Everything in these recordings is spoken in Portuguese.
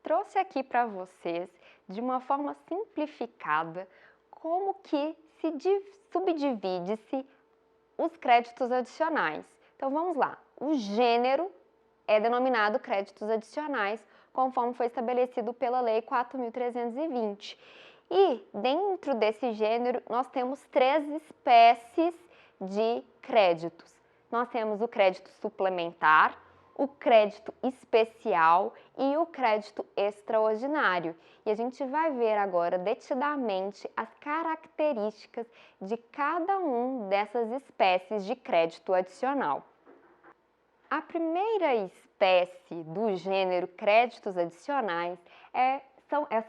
trouxe aqui para vocês, de uma forma simplificada, como que subdivide-se os créditos adicionais. Então vamos lá, o gênero é denominado créditos adicionais, conforme foi estabelecido pela Lei 4.320. E dentro desse gênero nós temos três espécies de créditos. Nós temos o crédito suplementar, o crédito especial e o crédito extraordinário. E a gente vai ver agora detidamente as características de cada um dessas espécies de crédito adicional. A primeira espécie do gênero créditos adicionais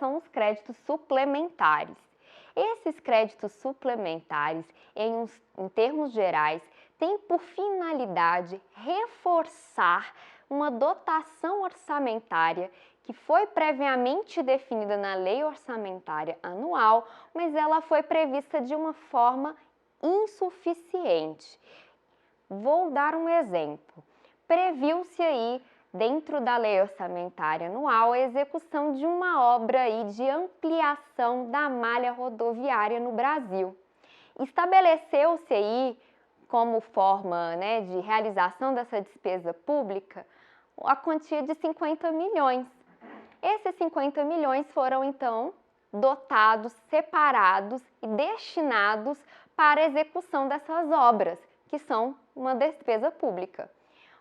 são os créditos suplementares. Esses créditos suplementares, em termos gerais, têm por finalidade reforçar uma dotação orçamentária que foi previamente definida na Lei Orçamentária Anual, mas ela foi prevista de uma forma insuficiente. Vou dar um exemplo. Previu-se aí, dentro da Lei Orçamentária Anual, a execução de uma obra aí de ampliação da malha rodoviária no Brasil. Estabeleceu-se aí, como forma, de realização dessa despesa pública, a quantia de 50 milhões. Esses 50 milhões foram, então, dotados, separados e destinados para a execução dessas obras, que são uma despesa pública.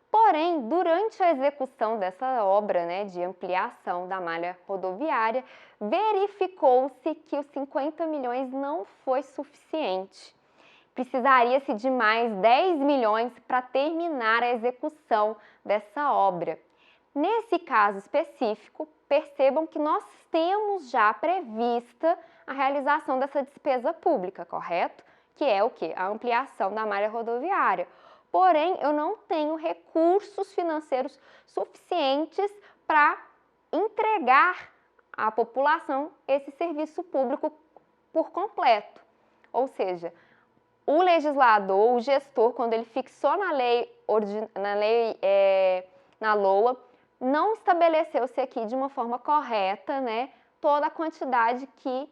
Porém, durante a execução dessa obra de ampliação da malha rodoviária, verificou-se que os 50 milhões não foi suficiente. Precisaria-se de mais 10 milhões para terminar a execução dessa obra. Nesse caso específico, percebam que nós temos já prevista a realização dessa despesa pública, correto? Que é o quê? A ampliação da malha rodoviária. Porém, eu não tenho recursos financeiros suficientes para entregar à população esse serviço público por completo. Ou seja, o legislador, o gestor, quando ele fixou na LOA, não estabeleceu-se aqui de uma forma correta, toda a quantidade que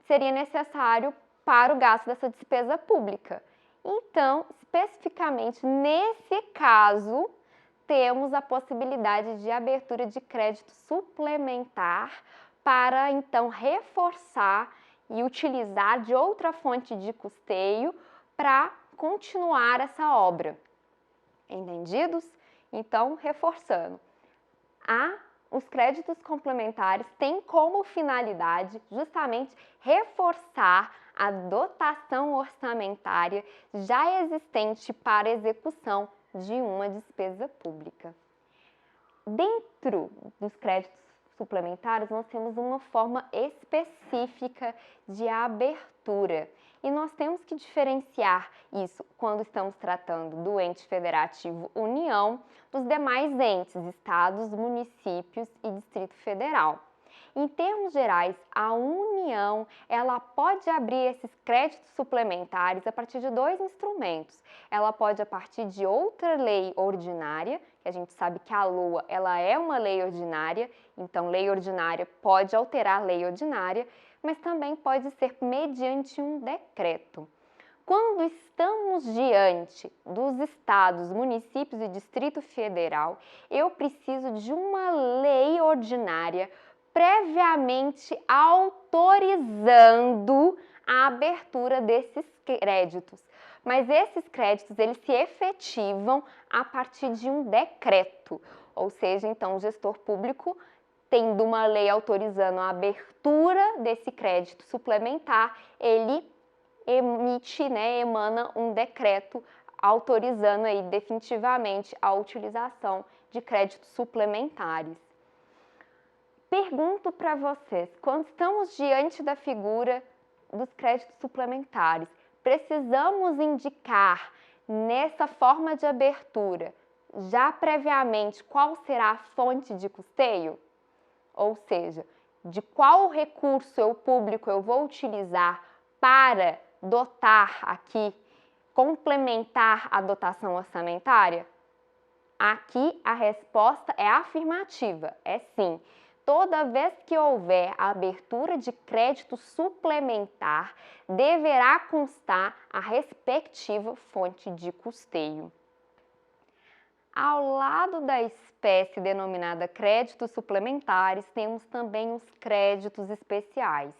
seria necessário para o gasto dessa despesa pública. Então, especificamente nesse caso, temos a possibilidade de abertura de crédito suplementar para, então, reforçar e utilizar de outra fonte de custeio para continuar essa obra. Entendidos? Então, reforçando. Os créditos complementares têm como finalidade justamente reforçar a dotação orçamentária já existente para execução de uma despesa pública. Dentro dos créditos suplementares, nós temos uma forma específica de abertura. E nós temos que diferenciar isso quando estamos tratando do ente federativo União dos demais entes, estados, municípios e Distrito Federal. Em termos gerais, a União ela pode abrir esses créditos suplementares a partir de dois instrumentos. Ela pode a partir de outra lei ordinária, que a gente sabe que a LOA ela é uma lei ordinária, então lei ordinária pode alterar a lei ordinária, mas também pode ser mediante um decreto. Quando estamos diante dos estados, municípios e Distrito Federal, eu preciso de uma lei ordinária previamente autorizando a abertura desses créditos. Mas esses créditos, eles se efetivam a partir de um decreto, ou seja, então o gestor público, tendo uma lei autorizando a abertura desse crédito suplementar, ele emana um decreto autorizando aí definitivamente a utilização de créditos suplementares. Pergunto para vocês, quando estamos diante da figura dos créditos suplementares, precisamos indicar nessa forma de abertura já previamente qual será a fonte de custeio? Ou seja, de qual recurso público eu vou utilizar para dotar aqui, complementar a dotação orçamentária? Aqui a resposta é afirmativa, é sim. toda vez que houver a abertura de crédito suplementar, deverá constar a respectiva fonte de custeio. Ao lado da espécie denominada créditos suplementares, temos também os créditos especiais.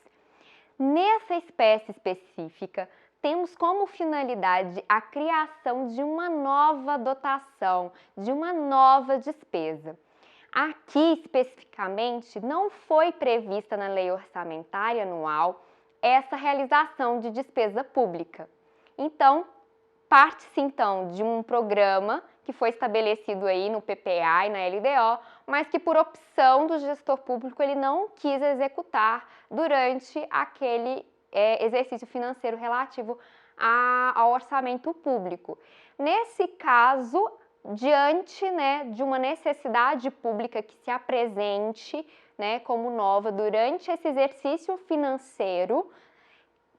Nessa espécie específica, temos como finalidade a criação de uma nova dotação, de uma nova despesa. Aqui, especificamente, não foi prevista na Lei Orçamentária Anual essa realização de despesa pública. Então, parte-se então de um programa que foi estabelecido aí no PPA e na LDO, mas que por opção do gestor público ele não quis executar durante aquele exercício financeiro relativo ao orçamento público. Nesse caso, diante de uma necessidade pública que se apresente como nova durante esse exercício financeiro,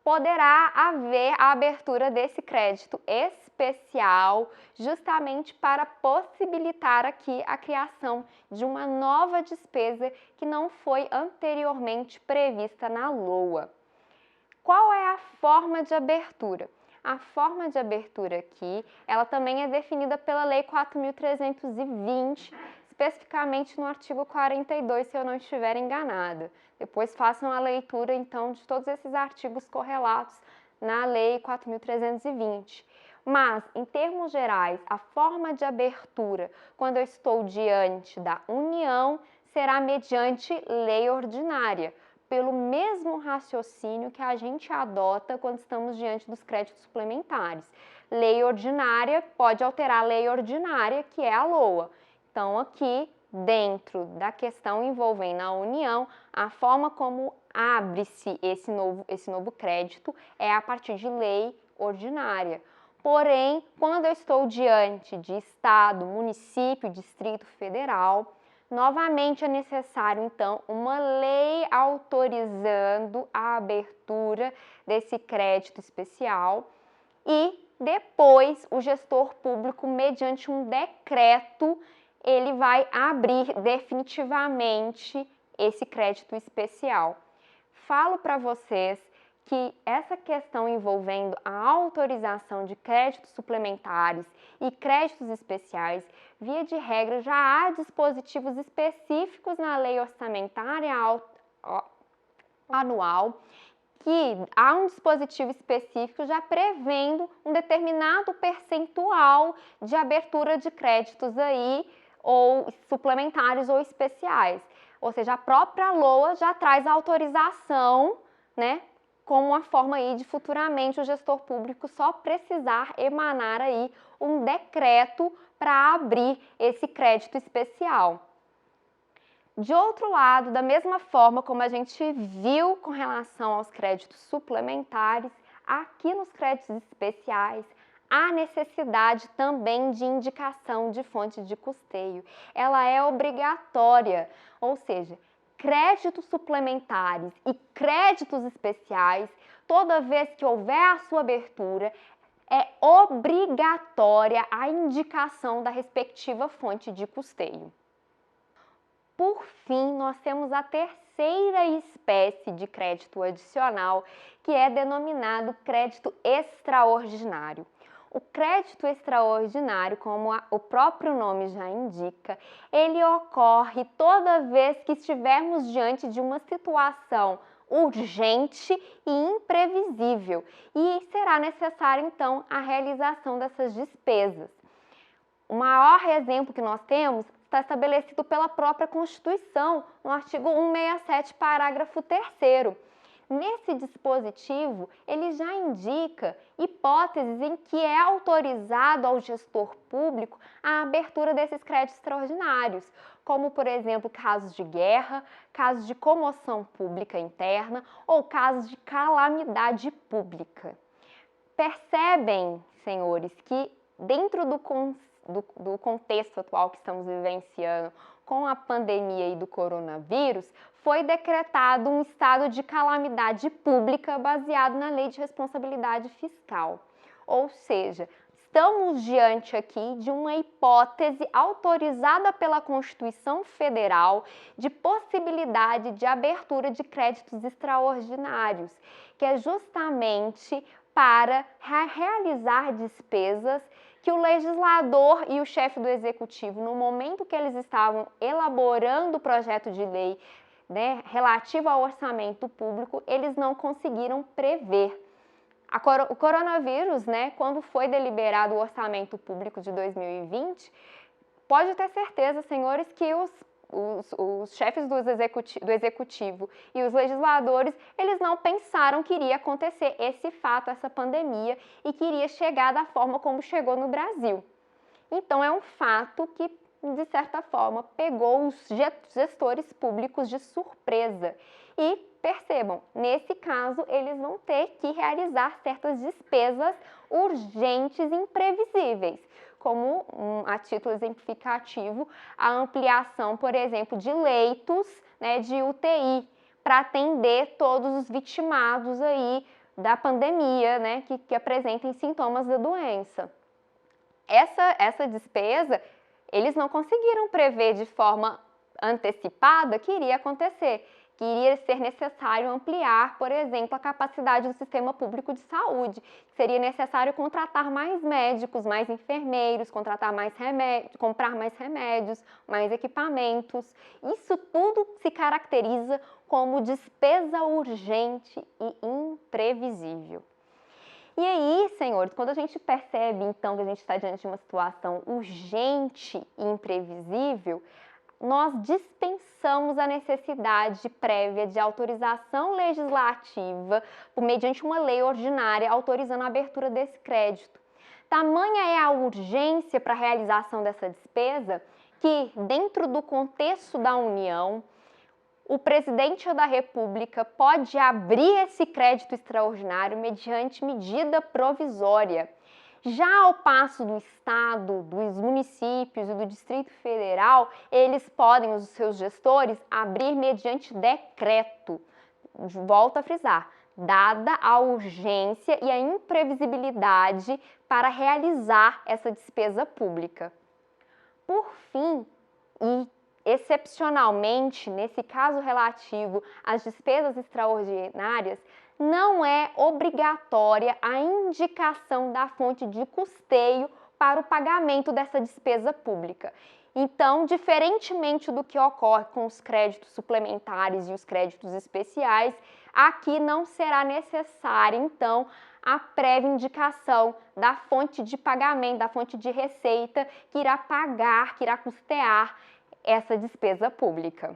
poderá haver a abertura desse crédito especial, justamente para possibilitar aqui a criação de uma nova despesa que não foi anteriormente prevista na LOA. Qual é a forma de abertura? A forma de abertura aqui, ela também é definida pela Lei 4.320, especificamente no artigo 42, se eu não estiver enganada. Depois façam a leitura, então, de todos esses artigos correlatos na Lei 4.320. Mas, em termos gerais, a forma de abertura, quando eu estou diante da União, será mediante lei ordinária, pelo mesmo raciocínio que a gente adota quando estamos diante dos créditos suplementares. Lei ordinária pode alterar a lei ordinária, que é a LOA. Então, aqui, dentro da questão envolvendo a União, a forma como abre-se esse novo crédito é a partir de lei ordinária. Porém, quando eu estou diante de Estado, município, Distrito Federal, novamente é necessário, então, uma lei autorizando a abertura desse crédito especial e depois o gestor público, mediante um decreto, ele vai abrir definitivamente esse crédito especial. Falo para vocês que essa questão envolvendo a autorização de créditos suplementares e créditos especiais, via de regra, já há dispositivos específicos na Lei Orçamentária Anual, que há um dispositivo específico já prevendo um determinado percentual de abertura de créditos aí, ou suplementares ou especiais. Ou seja, a própria LOA já traz a autorização, como uma forma aí de futuramente o gestor público só precisar emanar aí um decreto para abrir esse crédito especial. De outro lado, da mesma forma como a gente viu com relação aos créditos suplementares, aqui nos créditos especiais há necessidade também de indicação de fonte de custeio. Ela é obrigatória, ou seja, créditos suplementares e créditos especiais, toda vez que houver a sua abertura, é obrigatória a indicação da respectiva fonte de custeio. Por fim, nós temos a terceira espécie de crédito adicional, que é denominado crédito extraordinário. O crédito extraordinário, como o próprio nome já indica, ele ocorre toda vez que estivermos diante de uma situação urgente e imprevisível, e será necessário, então, a realização dessas despesas. O maior exemplo que nós temos está estabelecido pela própria Constituição, no artigo 167, parágrafo 3º. Nesse dispositivo, ele já indica hipóteses em que é autorizado ao gestor público a abertura desses créditos extraordinários, como, por exemplo, casos de guerra, casos de comoção pública interna ou casos de calamidade pública. Percebem, senhores, que dentro do contexto atual que estamos vivenciando com a pandemia e do coronavírus, foi decretado um estado de calamidade pública baseado na Lei de Responsabilidade Fiscal. Ou seja, estamos diante aqui de uma hipótese autorizada pela Constituição Federal de possibilidade de abertura de créditos extraordinários, que é justamente para realizar despesas que o legislador e o chefe do executivo, no momento que eles estavam elaborando o projeto de lei, né, relativo ao orçamento público, eles não conseguiram prever. O coronavírus, né, quando foi deliberado o orçamento público de 2020, pode ter certeza, senhores, que os chefes do executivo e os legisladores, eles não pensaram que iria acontecer esse fato, essa pandemia, e que iria chegar da forma como chegou no Brasil. Então, é um fato que, de certa forma, pegou os gestores públicos de surpresa. E percebam, nesse caso, eles vão ter que realizar certas despesas urgentes e imprevisíveis, como, a título exemplificativo, a ampliação, por exemplo, de leitos, né, de UTI, para atender todos os vitimados aí da pandemia, né, que apresentem sintomas da doença. Essa despesa, eles não conseguiram prever de forma antecipada que iria acontecer, que iria ser necessário ampliar, por exemplo, a capacidade do sistema público de saúde. Seria necessário contratar mais médicos, mais enfermeiros, contratar mais remédios, comprar mais remédios, mais equipamentos. Isso tudo se caracteriza como despesa urgente e imprevisível. E aí, senhores, quando a gente percebe, então, que a gente está diante de uma situação urgente e imprevisível, nós dispensamos a necessidade prévia de autorização legislativa, mediante uma lei ordinária, autorizando a abertura desse crédito. Tamanha é a urgência para a realização dessa despesa que, dentro do contexto da União, o presidente da República pode abrir esse crédito extraordinário mediante medida provisória. Já ao passo do Estado, dos municípios e do Distrito Federal, eles podem, os seus gestores, abrir mediante decreto. Volto a frisar, dada a urgência e a imprevisibilidade para realizar essa despesa pública. Por fim, e excepcionalmente, nesse caso relativo às despesas extraordinárias, não é obrigatória a indicação da fonte de custeio para o pagamento dessa despesa pública. Então, diferentemente do que ocorre com os créditos suplementares e os créditos especiais, aqui não será necessária, então, a prévia indicação da fonte de pagamento, da fonte de receita que irá pagar, que irá custear essa despesa pública.